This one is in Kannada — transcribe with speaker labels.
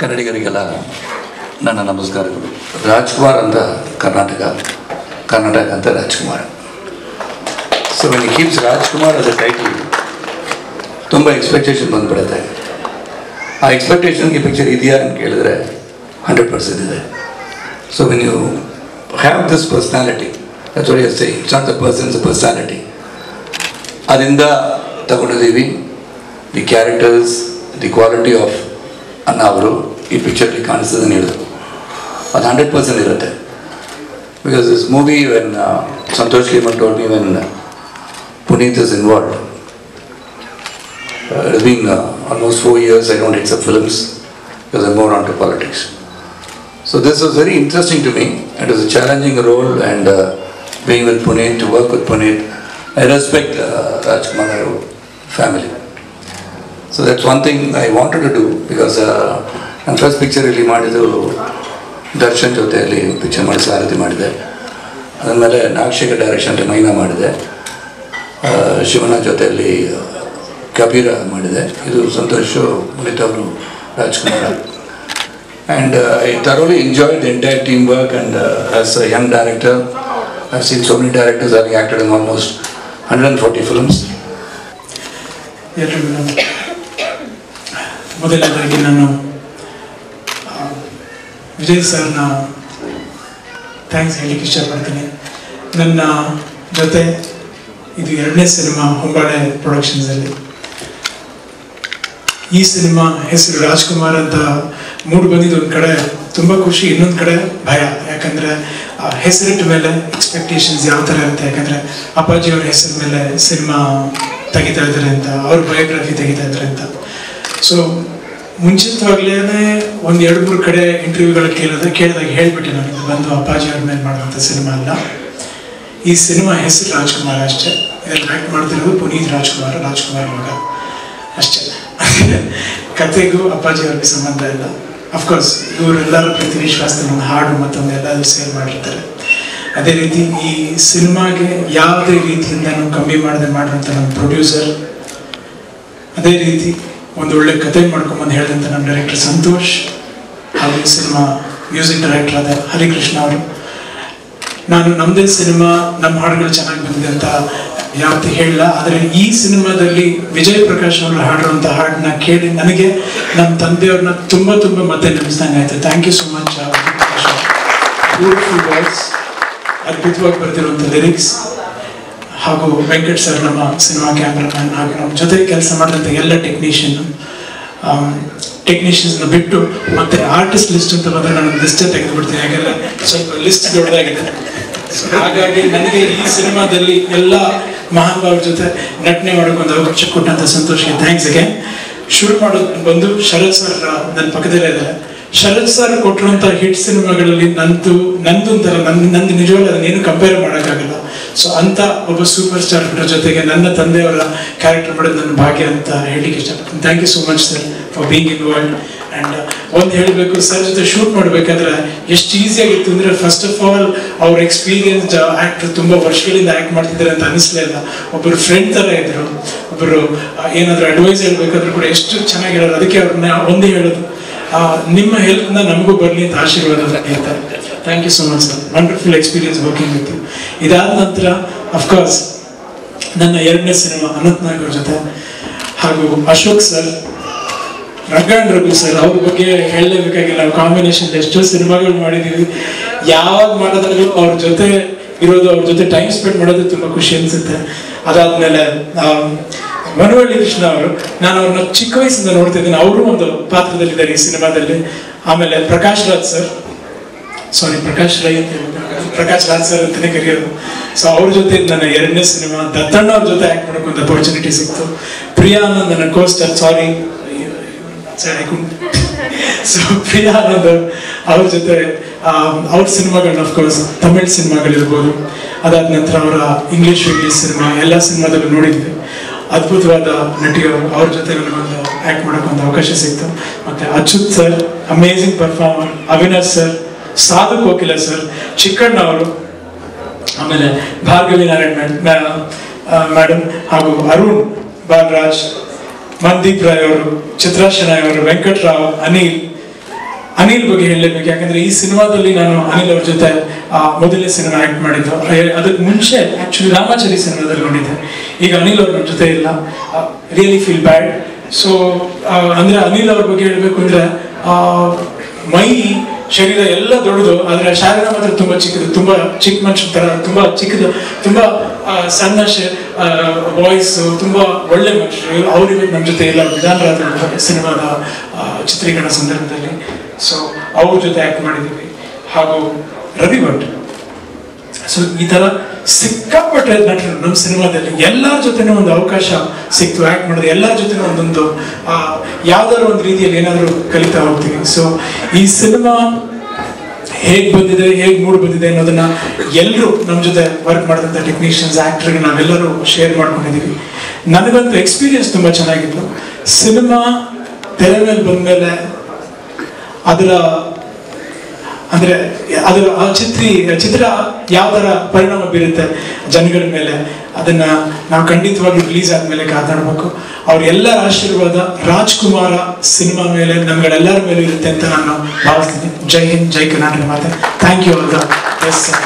Speaker 1: ಕನ್ನಡಿಗರಿಗೆಲ್ಲ ನನ್ನ ನಮಸ್ಕಾರಗಳು. ರಾಜ್ಕುಮಾರ್ ಅಂತ ಕರ್ನಾಟಕ ಅಂತ Rajkumar. So when he keeps Rajkumar as a title ತುಂಬ ಎಕ್ಸ್ಪೆಕ್ಟೇಷನ್ ಬಂದುಬಿಡುತ್ತೆ. ಆ ಎಕ್ಸ್ಪೆಕ್ಟೇಷನ್ಗೆ ಪಿಕ್ಚರ್ ಇದೆಯಾ ಅಂತ ಕೇಳಿದ್ರೆ 100% ಇದೆ. So when you have this personality, that's what you say, it's not the person, it's the personality. ಅದರಿಂದ ತಗೊಂಡಿದ್ದೀವಿ. The characters, the quality of ಅನ್ನ ಅವರು ಈ ಪಿಕ್ಚರಲ್ಲಿ ಕಾಣಿಸ್ತದೆ ಅಂತ ಹೇಳಿದ್ರು. ಅದು 100% ಇರುತ್ತೆ. Because this movie when Santosh ಕಿಮಲ್ told me when Puneet is involved. It has been almost 4 years I don't accept films because I'm more onto politics. So this was very interesting to me. It was a challenging role, and being with Puneet, to work with Puneet, I respect Rajkumar family. So that's one thing I wanted to do, because ನನ್ನ ಫಸ್ಟ್ ಪಿಕ್ಚರ್ ಇಲ್ಲಿ ಮಾಡಿದ್ದು ದರ್ಶನ್ ಜೊತೆಯಲ್ಲಿ ಪಿಕ್ಚರ್ ಮಾಡಿ ಸಾರಥಿ ಮಾಡಿದೆ. ಅದಾದಮೇಲೆ ನಾಗಶೇಖರ್ ಡೈರೆಕ್ಷನ್ ಮೈನಾ ಮಾಡಿದೆ. ಶಿವನ ಜೊತೆಯಲ್ಲಿ ಕಬೀರ ಮಾಡಿದೆ. ಇದು ಸಂತೋಷ್, ಪುನೀತ್ ಅವರು, Rajkumar. And I thoroughly enjoyed the entire teamwork, and as a young director I've seen so many directors having acted in almost 140 films.
Speaker 2: ಮೊದಲನೇದಾಗಿ ನಾನು ವಿಜಯ್ ಸರ್ನ ಥ್ಯಾಂಕ್ಸ್ ಹೇಳಲಿಕ್ಕೆ ಇಷ್ಟಪಡ್ತೀನಿ. ನನ್ನ ಜೊತೆ ಇದು 2ನೇ ಸಿನಿಮಾ ಹೊಂಬಾಳೆ ಪ್ರೊಡಕ್ಷನ್ಸಲ್ಲಿ. ಈ ಸಿನಿಮಾ ಹೆಸರು ರಾಜ್ಕುಮಾರ್ ಅಂತ ಮೂಡಿ ಬಂದಿದ್ದು ಒಂದು ಕಡೆ ತುಂಬ ಖುಷಿ, ಇನ್ನೊಂದು ಕಡೆ ಭಯ. ಯಾಕಂದರೆ ಹೆಸರಿಟ್ಟ ಮೇಲೆ ಎಕ್ಸ್ಪೆಕ್ಟೇಷನ್ಸ್ ಯಾವ ಥರ ಇರುತ್ತೆ. ಯಾಕಂದರೆ ಅಪ್ಪಾಜಿಯವ್ರ ಹೆಸರ ಮೇಲೆ ಸಿನಿಮಾ ತೆಗಿತಾ ಇದ್ದಾರೆ ಅಂತ, ಅವ್ರ ಬಯೋಗ್ರಫಿ ತೆಗಿತಾ ಇದ್ದಾರೆ ಅಂತ. ಸೊ ಮುಂಚಿತವಾಗಲೇ ಒಂದು 2-3 ಕಡೆ ಇಂಟರ್ವ್ಯೂಗಳು ಕೇಳಿದಾಗ ಹೇಳಿಬಿಟ್ಟೆ ನಾನು, ಬಂದು ಅಪ್ಪಾಜಿಯವ್ರ ಮೇಲೆ ಮಾಡುವಂಥ ಸಿನಿಮಾ ಅಲ್ಲ, ಈ ಸಿನಿಮಾ ಹೆಸರು ರಾಜ್ಕುಮಾರ್ ಅಷ್ಟೇ. ಇದರಲ್ಲಿ ಆ್ಯಕ್ಟ್ ಮಾಡ್ತಿರೋದು ಪುನೀತ್ ರಾಜ್ಕುಮಾರ್ ಮಗ ಅಷ್ಟೇ. ಕತೆಗೂ ಅಪ್ಪಾಜಿಯವ್ರಿಗೆ ಸಂಬಂಧ ಇಲ್ಲ. ಅಫ್ಕೋರ್ಸ್ ಇವರೆಲ್ಲರ ಪ್ರತಿ ವಿಶ್ವಾಸದಲ್ಲಿ ಒಂದು ಹಾಡು ಮತ್ತೊಂದು ಎಲ್ಲರೂ ಸೇರ್ ಮಾಡಿರ್ತಾರೆ. ಅದೇ ರೀತಿ ಈ ಸಿನಿಮಾಗೆ ಯಾವುದೇ ರೀತಿಯಿಂದ ನಾವು ಕಮ್ಮಿ ಮಾಡದೆ ಮಾಡಿರೋಂಥ ನಮ್ಮ ಪ್ರೊಡ್ಯೂಸರ್, ಅದೇ ರೀತಿ ಒಂದು ಒಳ್ಳೆ ಕತೆ ಮಾಡ್ಕೊಂಬಂದು ಹೇಳಿದಂಥ ನಮ್ಮ ಡೈರೆಕ್ಟರ್ ಸಂತೋಷ್, ಹಾಗೂ ಈ ಸಿನಿಮಾ ಮ್ಯೂಸಿಕ್ ಡೈರೆಕ್ಟರ್ ಆದ ಹರಿಕೃಷ್ಣ ಅವರು. ನಾನು ನಮ್ಮದೇ ಸಿನಿಮಾ, ನಮ್ಮ ಹಾಡುಗಳು ಚೆನ್ನಾಗಿ ಬಂದಿದೆ ಅಂತ ಯಾವತ್ತೂ ಹೇಳಲ್ಲ. ಆದರೆ ಈ ಸಿನಿಮಾದಲ್ಲಿ ವಿಜಯ್ ಪ್ರಕಾಶ್ ಅವರು ಹಾಡಿರುವಂಥ ಹಾಡನ್ನ ಕೇಳಿ ನನಗೆ ನಮ್ಮ ತಂದೆಯವ್ರನ್ನ ತುಂಬ ಮತ್ತೆ ನೆನೆಸ್ದಂಗೆ ಆಯಿತು. Thank you so much Prakash. Beautiful voice, ಅದ್ಭುತವಾಗಿ ಬರ್ತಿರುವಂಥ ಲಿರಿಕ್ಸ್, ಹಾಗೂ ವೆಂಕಟ್ ಸರ್ ನಮ್ಮ ಸಿನಿಮಾ ಕ್ಯಾಮ್ರಾಮನ್, ಹಾಗೂ ನಮ್ಮ ಜೊತೆ ಕೆಲಸ ಮಾಡಿದಂಥ ಎಲ್ಲ ಟೆಕ್ನಿಷಿಯನ್ಸ್ನ ಬಿಟ್ಟು ಮತ್ತೆ ಆರ್ಟಿಸ್ಟ್ ಲಿಸ್ಟ್ ಅಂತ ಬಂದರೆ ನಾನು ಲಿಸ್ಟೇ ತೆಗೆದುಬಿಡ್ತೀನಿ. ಯಾಕಂದರೆ ಸ್ವಲ್ಪ ಲಿಸ್ಟ್ ದೊಡ್ಡದಾಗಿದೆ. ಹಾಗಾಗಿ ನನಗೆ ಈ ಸಿನಿಮಾದಲ್ಲಿ ಎಲ್ಲ ಮಹಾನುಭಾವ್ರ ಜೊತೆ ನಟನೆ ಮಾಡೋಕ್ಕೊಂದು ಅವಕಾಶ ಕೊಟ್ಟಂಥ ಸಂತೋಷಕ್ಕೆ ಥ್ಯಾಂಕ್ಸ್ ಅಗೇನ್. ಶುರು ಮಾಡೋದು ಬಂದು ಶರತ್ ಸರ್ ನನ್ನ ಪಕ್ಕದಲ್ಲೇ ಇದ್ದಾರೆ. ಶರತ್ ಸರ್ ಕೊಟ್ಟಿರುವಂಥ ಹಿಟ್ ಸಿನಿಮಾಗಳಲ್ಲಿ ನಂದು ಒಂಥರ ನಂದು ನಿಜವಾಗ್ಲೂ ಅದನ್ನೇನು ಕಂಪೇರ್ ಮಾಡೋಕ್ಕಾಗಲ್ಲ. ಸೊ ಅಂಥ ಒಬ್ಬ ಸೂಪರ್ ಸ್ಟಾರ್ ಜೊತೆಗೆ ನನ್ನ ತಂದೆಯವರ ಕ್ಯಾರೆಕ್ಟರ್ ಮಾಡೋದು ನನ್ನ ಭಾಗ್ಯ ಅಂತ ಹೇಳಲಿಕ್ಕೆ ಇಷ್ಟಪಡ್ತೀನಿ. Thank you so much sir for being involved. And ಒಂದು ಹೇಳಬೇಕು, ಸರ್ ಜೊತೆ ಶೂಟ್ ಮಾಡಬೇಕಾದ್ರೆ ಎಷ್ಟು ಈಸಿಯಾಗಿತ್ತು ಅಂದರೆ, ಫಸ್ಟ್ ಆಫ್ ಆಲ್ ಅವ್ರ ಎಕ್ಸ್ಪೀರಿಯನ್ಸ್ಡ್ ಆ್ಯಕ್ಟರ್, ತುಂಬ ವರ್ಷಗಳಿಂದ ಆ್ಯಕ್ಟ್ ಮಾಡ್ತಿದ್ದಾರೆ ಅಂತ ಅನಿಸ್ಲೇ ಇಲ್ಲ. ಒಬ್ಬರು ಫ್ರೆಂಡ್ ಥರ ಇದ್ದರು. ಒಬ್ಬರು ಏನಾದರೂ ಅಡ್ವೈಸ್ ಹೇಳಬೇಕಾದ್ರೂ ಕೂಡ ಎಷ್ಟು ಚೆನ್ನಾಗಿ ಹೇಳೋರು. ಅದಕ್ಕೆ ಅವ್ರನ್ನ ಒಂದೇ ಹೇಳೋದು, ನಿಮ್ಮ ಹೆಲ್ಪ್ನ ನಮಗೂ ಬರಲಿ ಅಂತ ಆಶೀರ್ವಾದ ಹೇಳ್ತಾರೆ. Thank you so much sir, wonderful experience working with you. ಇದಾದ ನಂತರ ಅಫ್ಕೋರ್ಸ್ ನನ್ನ 2ನೇ ಸಿನಿಮಾ ಅನಂತನಾಗ್ ಅವ್ರ ಜೊತೆ, ಹಾಗೂ ಅಶೋಕ್ ಸರ್, ರಘು ಸರ್, ಅವ್ರ ಬಗ್ಗೆ ಹೇಳಲೇಬೇಕಾಗಿಲ್ಲ. ನಾವು ಕಾಂಬಿನೇಷನ್ ಎಷ್ಟೋ ಸಿನಿಮಾಗಳು ಮಾಡಿದ್ದೀವಿ. ಯಾವಾಗ ಮಾಡೋದ್ರೂ ಅವ್ರ ಜೊತೆ ಇರೋದು, ಅವ್ರ ಜೊತೆ ಟೈಮ್ ಸ್ಪೆಂಡ್ ಮಾಡೋದು ತುಂಬ ಖುಷಿ ಅನಿಸುತ್ತೆ. ಅದಾದಮೇಲೆ ಮನವಳ್ಳಿ ಕೃಷ್ಣ ಅವರು, ನಾನು ಅವ್ರನ್ನ ಚಿಕ್ಕ ವಯಸ್ಸಿಂದ ನೋಡ್ತಿದ್ದೀನಿ, ಅವರು ಒಂದು ಪಾತ್ರದಲ್ಲಿದ್ದಾರೆ ಈ ಸಿನಿಮಾದಲ್ಲಿ. ಆಮೇಲೆ ಪ್ರಕಾಶ್ ರಾಜ್ ಸರ್ ಅಂತಲೇ ಕರೆಯೋದು. ಸೊ ಅವ್ರ ಜೊತೆ ನನ್ನ 2ನೇ ಸಿನಿಮಾ ದತ್ತಣ್ಣ ಅವ್ರ ಜೊತೆ ಆ್ಯಕ್ಟ್ ಮಾಡೋಕೆ ಒಂದು ಅಪರ್ಚುನಿಟಿ ಸಿಕ್ತು. ಪ್ರಿಯಾ ಆನಂದ್ ನನ್ನ ಕೋಸ್ಟರ್, ಸೊ ಪ್ರಿಯಾ ಆನಂದ್ ಅವ್ರ ಜೊತೆ ಅವ್ರ ಸಿನಿಮಾಗಳನ್ನ ಅಫ್ಕೋರ್ಸ್ ತಮಿಳ್ ಸಿನಿಮಾಗಳಿರ್ಬೋದು, ಅದಾದ ನಂತರ ಅವರ ಇಂಗ್ಲೀಷ್ ಸಿನಿಮಾ ಎಲ್ಲ ಸಿನಿಮಾದಲ್ಲೂ ನೋಡಿದ್ವಿ. ಅದ್ಭುತವಾದ ನಟಿಯವರು, ಅವ್ರ ಜೊತೆ ನನಗೊಂದು ಆ್ಯಕ್ಟ್ ಮಾಡೋಕೆ ಒಂದು ಅವಕಾಶ ಸಿಕ್ತು. ಮತ್ತು Achyut sir, amazing performer. Avinash sir, Sadhu Kokila sir, Chikkanna ಅವರು, ಆಮೇಲೆ ಭಾರ್ಗವಿ ನಾರಾಯಣ್ ಮೇಡಮ್, ಹಾಗೂ ಅರುಣ್ ಬಾಲರಾಜ್, ಮನ್ದೀಪ್ ರಾಯ್ ಅವರು, ಚಿತ್ರಾ ಶೆನಾಯ್ ಅವರು, ವೆಂಕಟರಾವ್, ಅನಿಲ್, ಅನಿಲ್ ಬಗ್ಗೆ ಹೇಳಲೇಬೇಕು, ಯಾಕಂದ್ರೆ ಈ ಸಿನಿಮಾದಲ್ಲಿ ನಾನು ಅನಿಲ್ ಅವ್ರ ಜೊತೆ ಮೊದಲನೇ ಸಿನಿಮಾ ಆಕ್ಟ್ ಮಾಡಿದ್ದು. ಅದಕ್ಕೆ ಮುಂಚೆ ಆಕ್ಚುಲಿ ರಾಮಾಚಾರಿ ಸಿನಿಮಾದಲ್ಲಿ ನೋಡಿದ್ದೆ. ಈಗ ಅನಿಲ್ ಅವ್ರ ನನ್ನ ಜೊತೆ ಇಲ್ಲ, ರಿಯಲಿ ಫೀಲ್ ಬ್ಯಾಡ್. ಸೊ ಅಂದ್ರೆ ಅನಿಲ್ ಅವ್ರ ಬಗ್ಗೆ ಹೇಳ್ಬೇಕು ಅಂದ್ರೆ ಮೈ ಶರೀರ ಎಲ್ಲ ದೊಡ್ಡದು, ಆದ್ರೆ ಶಾರೀರ ಮಾತ್ರ ತುಂಬಾ ಚಿಕ್ಕದು, ತುಂಬಾ ಚಿಕ್ಕ ಮನುಷ್ಯ ತರ, ತುಂಬಾ ಚಿಕ್ಕದು, ತುಂಬಾ ಸಣ್ಣ ವಾಯ್ಸ್, ತುಂಬಾ ಒಳ್ಳೆ ಮನುಷ್ಯರು. ಅವ್ರಿಗೆ ನಮ್ಮ ಜೊತೆ ಎಲ್ಲ ವಿಧಾನರಾಜ ಸಿನಿಮಾದ ಚಿತ್ರೀಕರಣ ಸಂದರ್ಭದಲ್ಲಿ. ಸೊ ಅವ್ರ ಜೊತೆ ಆಕ್ಟ್ ಮಾಡಿದ್ದೀವಿ. ಹಾಗೂ ರವಿ ಭಟ್. ಸೊ ಈ ತರ ಸಿಕ್ಕಾಪಟ್ಟೆ ನಟರು ನಮ್ಮ ಸಿನಿಮಾದಲ್ಲಿ. ಎಲ್ಲರ ಜೊತೆನೂ ಒಂದು ಅವಕಾಶ ಸಿಕ್ತು ಆಕ್ಟ್ ಮಾಡೋದು, ಎಲ್ಲರ ಜೊತೆನೂ ಒಂದೊಂದು ಯಾವ್ದಾದ್ರು ಒಂದು ರೀತಿಯಲ್ಲಿ ಏನಾದರೂ ಕಲಿತಾ ಹೋಗ್ತೀವಿ. ಸೊ ಈ ಸಿನಿಮಾ ಹೇಗ್ ಬಂದಿದೆ, ಹೇಗ್ ಮೂಡ್ ಬಂದಿದೆ ಅನ್ನೋದನ್ನ ಎಲ್ಲರೂ ನಮ್ಮ ಜೊತೆ ವರ್ಕ್ ಮಾಡಿದಂಥ ಟೆಕ್ನಿಷಿಯನ್ಸ್, ಆಕ್ಟರ್ಗೆ ನಾವೆಲ್ಲರೂ ಶೇರ್ ಮಾಡ್ಕೊಂಡಿದ್ದೀವಿ. ನನಗಂತೂ ಎಕ್ಸ್ಪೀರಿಯನ್ಸ್ ತುಂಬಾ ಚೆನ್ನಾಗಿತ್ತು. ಸಿನಿಮಾ ತೆರೆ ಮೇಲೆ ಬಂದ್ಮೇಲೆ ಅದರ ಚಿತ್ರ ಯಾವ ತರ ಪರಿಣಾಮ ಬೀರುತ್ತೆ ಜನಗಳ ಮೇಲೆ, ಅದನ್ನ ನಾವು ಖಂಡಿತವಾಗಿ ರಿಲೀಸ್ ಆದ್ಮೇಲೆ ಕಾದಾಡಬೇಕು. ಅವ್ರೆಲ್ಲರ ಆಶೀರ್ವಾದ ರಾಜ್ಕುಮಾರ ಸಿನಿಮಾ ಮೇಲೆ, ನಮ್ಗಳೆಲ್ಲರ ಮೇಲೆ ಇರುತ್ತೆ ಅಂತ ನಾನು ಭಾವಿಸ್ತೀನಿ. ಜೈ ಹಿಂದ್, ಜೈ ಕರ್ನಾಟಕ ಮಾತೆ. Thank you all the best.